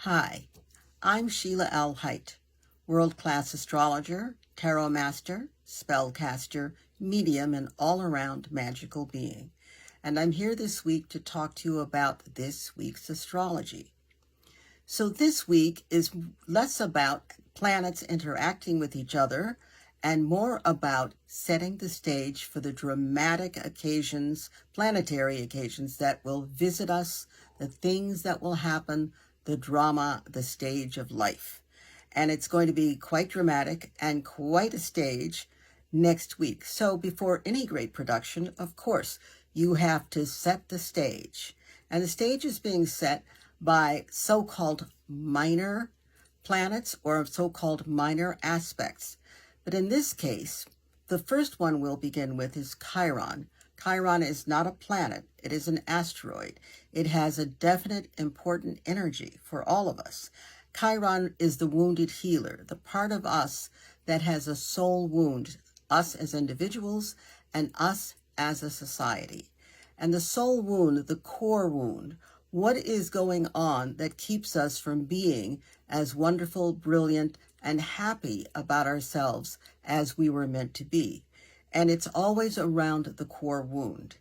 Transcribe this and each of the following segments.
Hi, I'm Sheila L. Haidt, world-class astrologer, tarot master, spellcaster, medium, and all-around magical being. And I'm here this week to talk to you about this week's astrology. So this week is less about planets interacting with each other and more about setting the stage for the dramatic occasions, planetary occasions that will visit us, the things that will happen, the drama, the stage of life. And it's going to be quite dramatic and quite a stage next week. So before any great production, of course, you have to set the stage. And the stage is being set by so-called minor planets or so-called minor aspects. But in this case, the first one we'll begin with is Chiron. Chiron is not a planet, it is an asteroid. It has a definite important energy for all of us. Chiron is the wounded healer, the part of us that has a soul wound, us as individuals and us as a society. And the soul wound, the core wound, what is going on that keeps us from being as wonderful, brilliant, and happy about ourselves as we were meant to be? And it's always around the core wound.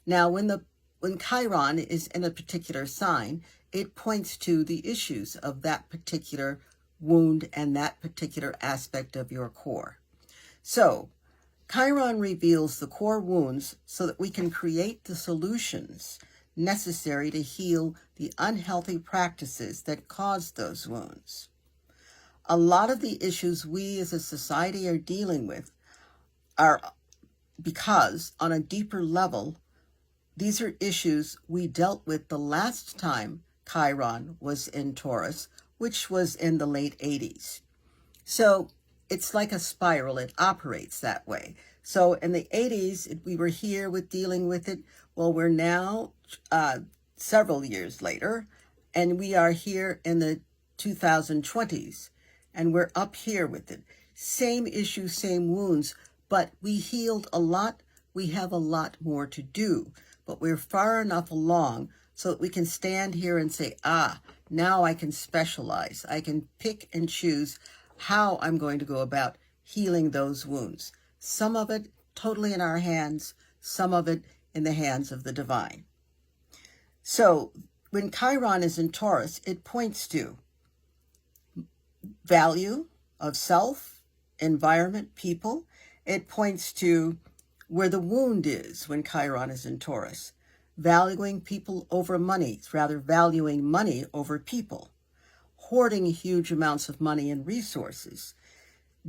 Now, when Chiron is in a particular sign, it points to the issues of that particular wound and that particular aspect of your core. So, Chiron reveals the core wounds so that we can create the solutions necessary to heal the unhealthy practices that cause those wounds. A lot of the issues we as a society are dealing with are because, on a deeper level, these are issues we dealt with the last time Chiron was in Taurus, which was in the late 80s. So it's like a spiral. It operates that way. So in the 80s, we were here with dealing with it. Well, we're now several years later, and we are here in the 2020s, and we're up here with it. Same issue, same wounds, but we healed a lot. We have a lot more to do, but we're far enough along so that we can stand here and say, now I can specialize. I can pick and choose how I'm going to go about healing those wounds. Some of it totally in our hands, some of it in the hands of the divine. So when Chiron is in Taurus, it points to value of self, environment, people. It points to where the wound is when Chiron is in Taurus. Valuing people over money, rather valuing money over people. Hoarding huge amounts of money and resources.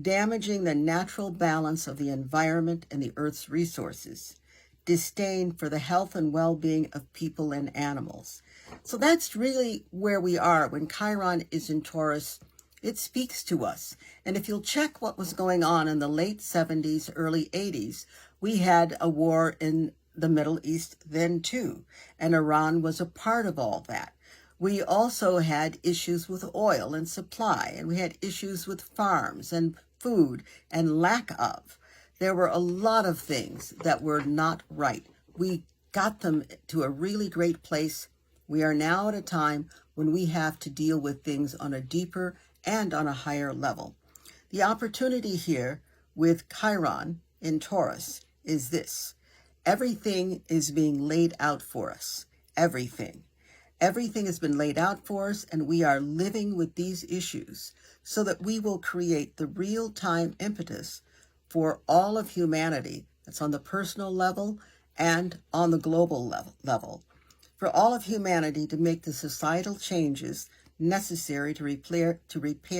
Damaging the natural balance of the environment and the earth's resources. Disdain for the health and well-being of people and animals. So that's really where we are when Chiron is in Taurus. It speaks to us. And if you'll check what was going on in the late 70s, early 80s, we had a war in the Middle East then too, and Iran was a part of all that. We also had issues with oil and supply, and we had issues with farms and food and lack of. There were a lot of things that were not right. We got them to a really great place. We are now at a time when we have to deal with things on a deeper and on a higher level. The opportunity here with Chiron in Taurus is this. Everything is being laid out for us. Everything. Everything has been laid out for us, and we are living with these issues so that we will create the real-time impetus for all of humanity. That's on the personal level and on the global level. For all of humanity to make the societal changes necessary to repair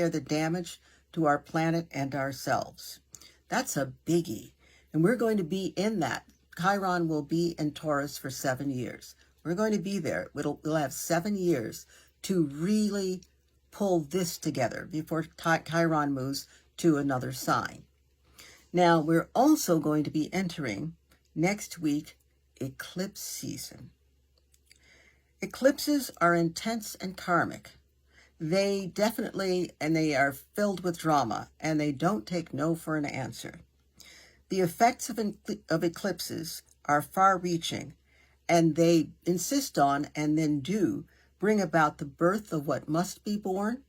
the damage to our planet and ourselves. That's a biggie. And we're going to be in that. Chiron will be in Taurus for 7 years. We're going to be there. We'll have 7 years to really pull this together before Chiron moves to another sign. Now, we're also going to be entering next week eclipse season. Eclipses are intense and karmic. They definitely, and they are filled with drama, and they don't take no for an answer. The effects of eclipses are far-reaching, and they insist on and then do bring about the birth of what must be born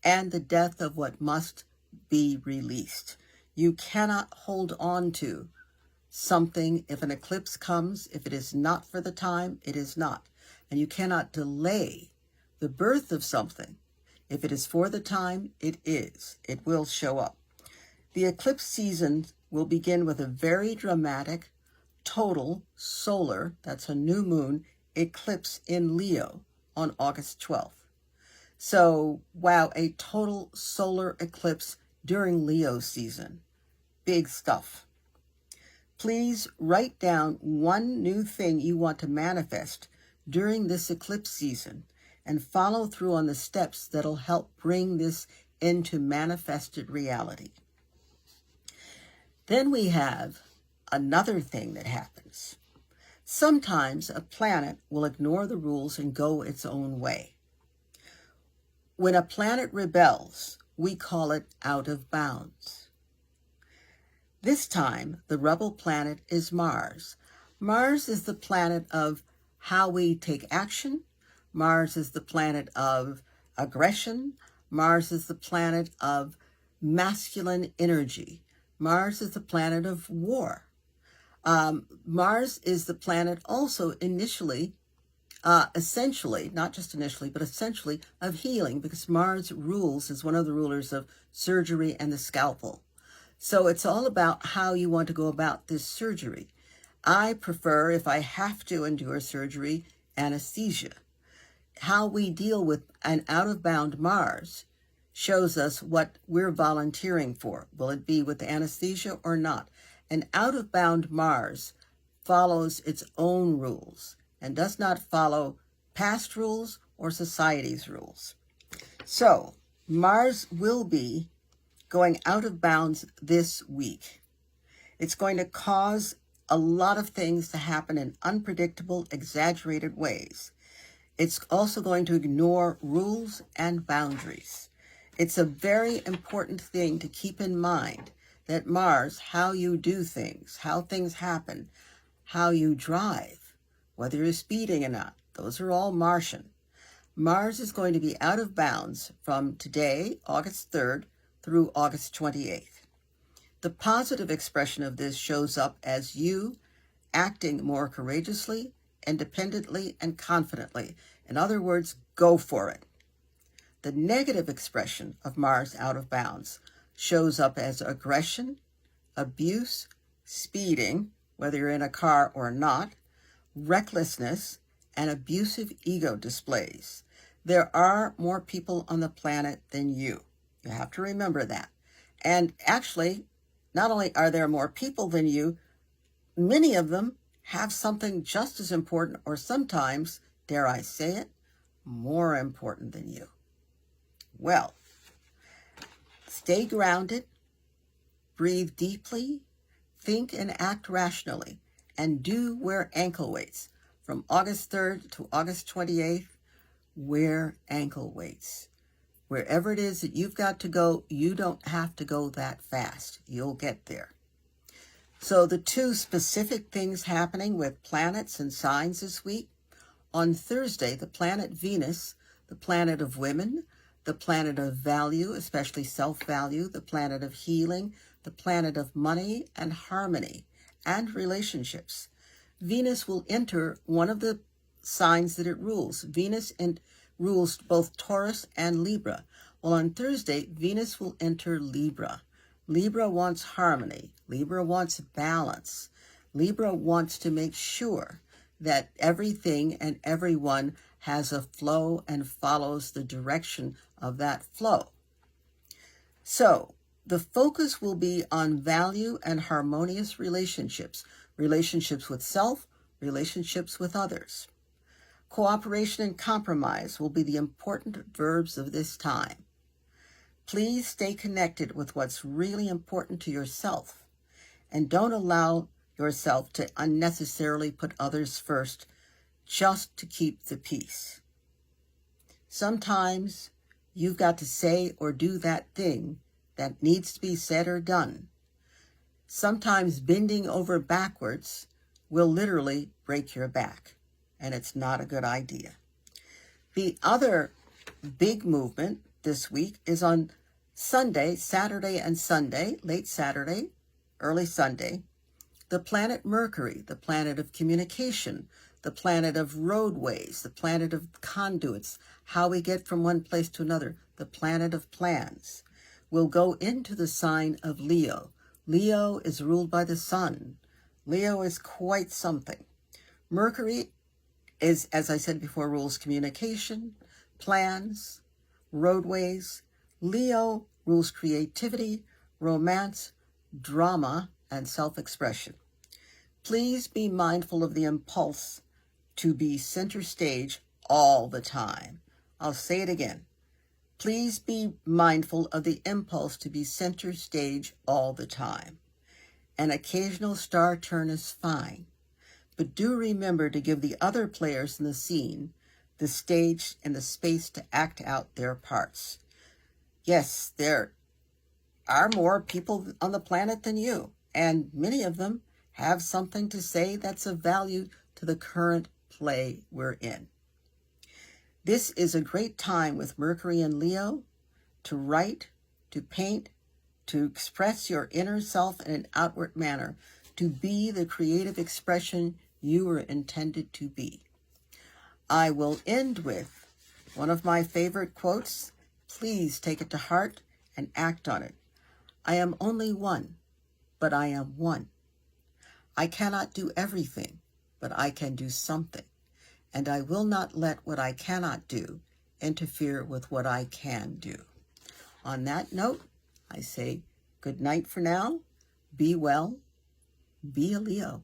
and the death of what must be released. You cannot hold on to something if an eclipse comes. If it is not for the time, it is not. And you cannot delay the birth of something. If it is for the time, it is. It will show up. The eclipse season will begin with a very dramatic total solar, that's a new moon, eclipse in Leo on August 12th. So, wow, a total solar eclipse during Leo season. Big stuff. Please write down one new thing you want to manifest during this eclipse season and follow through on the steps that'll help bring this into manifested reality. Then we have another thing that happens. Sometimes a planet will ignore the rules and go its own way. When a planet rebels, we call it out of bounds. This time, the rebel planet is Mars. Mars is the planet of how we take action. Mars is the planet of aggression. Mars is the planet of masculine energy. Mars is the planet of war. Mars is the planet also essentially, not just initially, but essentially of healing, because Mars rules, is one of the rulers of surgery and the scalpel. So it's all about how you want to go about this surgery. I prefer, if I have to endure surgery, anesthesia. How we deal with an out-of-bound Mars shows us what we're volunteering for. Will it be with anesthesia or not? An out-of-bound Mars follows its own rules and does not follow past rules or society's rules. So Mars will be going out of bounds this week. It's going to cause a lot of things to happen in unpredictable, exaggerated ways. It's also going to ignore rules and boundaries. It's a very important thing to keep in mind that Mars, how you do things, how things happen, how you drive, whether you're speeding or not, those are all Martian. Mars is going to be out of bounds from today, August 3rd, through August 28th. The positive expression of this shows up as you acting more courageously, independently, and confidently. In other words, go for it. The negative expression of Mars out of bounds shows up as aggression, abuse, speeding, whether you're in a car or not, recklessness, and abusive ego displays. There are more people on the planet than you. You have to remember that. And actually, not only are there more people than you, many of them have something just as important, or sometimes, dare I say it, more important than you. Well, stay grounded, breathe deeply, think and act rationally, and do wear ankle weights. From August 3rd to August 28th, wear ankle weights. Wherever it is that you've got to go, you don't have to go that fast. You'll get there. So the two specific things happening with planets and signs this week. On Thursday, the planet Venus, the planet of women, the planet of value, especially self-value, the planet of healing, the planet of money and harmony and relationships. Venus will enter one of the signs that it rules. Venus rules both Taurus and Libra. Well, on Thursday, Venus will enter Libra. Libra wants harmony. Libra wants balance. Libra wants to make sure that everything and everyone has a flow and follows the direction of that flow. So the focus will be on value and harmonious relationships, relationships with self, relationships with others. Cooperation and compromise will be the important verbs of this time. Please stay connected with what's really important to yourself, and don't allow yourself to unnecessarily put others first just to keep the peace. Sometimes you've got to say or do that thing that needs to be said or done. Sometimes bending over backwards will literally break your back, and it's not a good idea. The other big movement this week is on Sunday, Saturday and Sunday, late Saturday, early Sunday. The planet Mercury, the planet of communication, the planet of roadways, the planet of conduits, how we get from one place to another, the planet of plans, will go into the sign of Leo. Leo is ruled by the sun. Leo is quite something. Mercury is, as I said before, rules communication, plans, roadways. Leo rules creativity, romance, drama, and self-expression. Please be mindful of the impulse to be center stage all the time. I'll say it again. Please be mindful of the impulse to be center stage all the time. An occasional star turn is fine, but do remember to give the other players in the scene the stage and the space to act out their parts. Yes, there are more people on the planet than you, and many of them have something to say that's of value to the current play we're in. This is a great time with Mercury and Leo to write, to paint, to express your inner self in an outward manner, to be the creative expression you were intended to be. I will end with one of my favorite quotes. Please take it to heart and act on it. I am only one, but I am one. I cannot do everything, but I can do something, and I will not let what I cannot do interfere with what I can do. On that note, I say good night for now. Be well. Be a Leo.